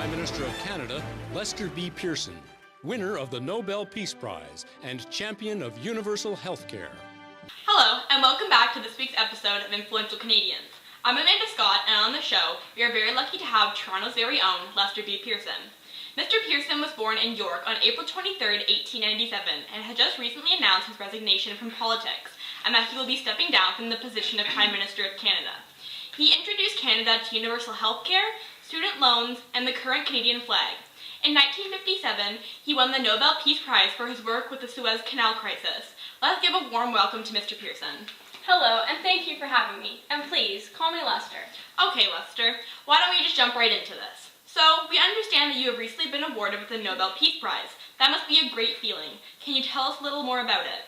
Prime Minister of Canada, Lester B. Pearson, winner of the Nobel Peace Prize and champion of universal health care. Hello, and welcome back to this week's episode of Influential Canadians. I'm Amanda Scott, and on the show, we are very lucky to have Toronto's very own Lester B. Pearson. Mr. Pearson was born in York on April 23, 1897, and has just recently announced his resignation from politics, and that he will be stepping down from the position of Prime Minister of Canada. He introduced Canada to universal health care, student loans, and the current Canadian flag. In 1957, he won the Nobel Peace Prize for his work with the Suez Canal crisis. Let's give a warm welcome to Mr. Pearson. Hello, and thank you for having me. And please, call me Lester. Okay, Lester, why don't we just jump right into this? So, we understand that you have recently been awarded with the Nobel Peace Prize. That must be a great feeling. Can you tell us a little more about it?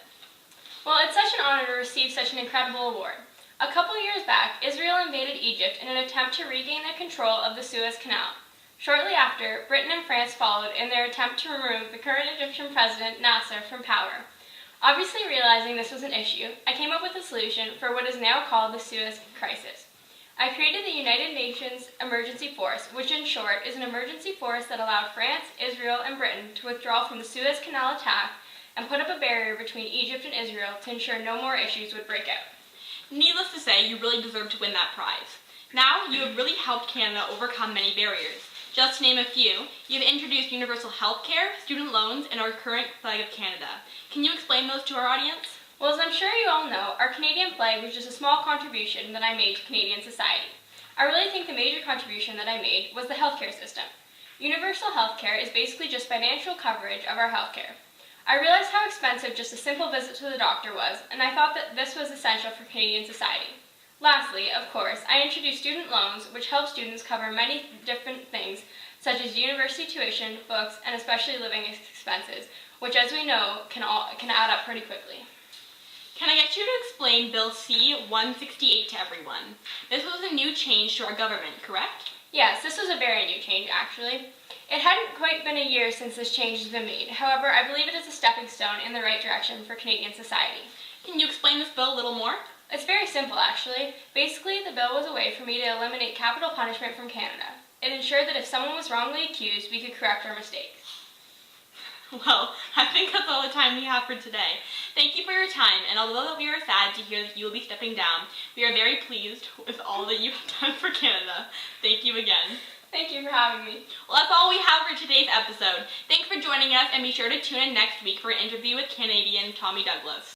Well, it's such an honor to receive such an incredible award. A couple years back, Israel invaded Egypt in an attempt to regain the control of the Suez Canal. Shortly after, Britain and France followed in their attempt to remove the current Egyptian president, Nasser, from power. Obviously realizing this was an issue, I came up with a solution for what is now called the Suez Crisis. I created the United Nations Emergency Force, which in short is an emergency force that allowed France, Israel, and Britain to withdraw from the Suez Canal attack and put up a barrier between Egypt and Israel to ensure no more issues would break out. Needless to say, you really deserve to win that prize. Now, you have really helped Canada overcome many barriers. Just to name a few, you have introduced universal health care, student loans, and our current flag of Canada. Can you explain those to our audience? Well, as I'm sure you all know, our Canadian flag was just a small contribution that I made to Canadian society. I really think the major contribution that I made was the healthcare system. Universal healthcare is basically just financial coverage of our healthcare. I realized how expensive just a simple visit to the doctor was, and I thought that this was essential for Canadian society. Lastly, of course, I introduced student loans, which help students cover many different things, such as university tuition, books, and especially living expenses, which, as we know, can add up pretty quickly. Can I get you to explain Bill C-168 to everyone? This was a new change to our government, correct? Yes, this was a very new change, actually. It hadn't quite been a year since this change has been made. However, I believe it is a stepping stone in the right direction for Canadian society. Can you explain this bill a little more? It's very simple, actually. Basically, the bill was a way for me to eliminate capital punishment from Canada. It ensured that if someone was wrongly accused, we could correct our mistakes. Well, I think that's all the time we have for today. Thank you for your time, and although we are sad to hear that you will be stepping down, we are very pleased with all that you have done for Canada. Thank you again. Thank you for having me. Well, that's all we have for today's episode. Thanks for joining us, and be sure to tune in next week for an interview with Canadian Tommy Douglas.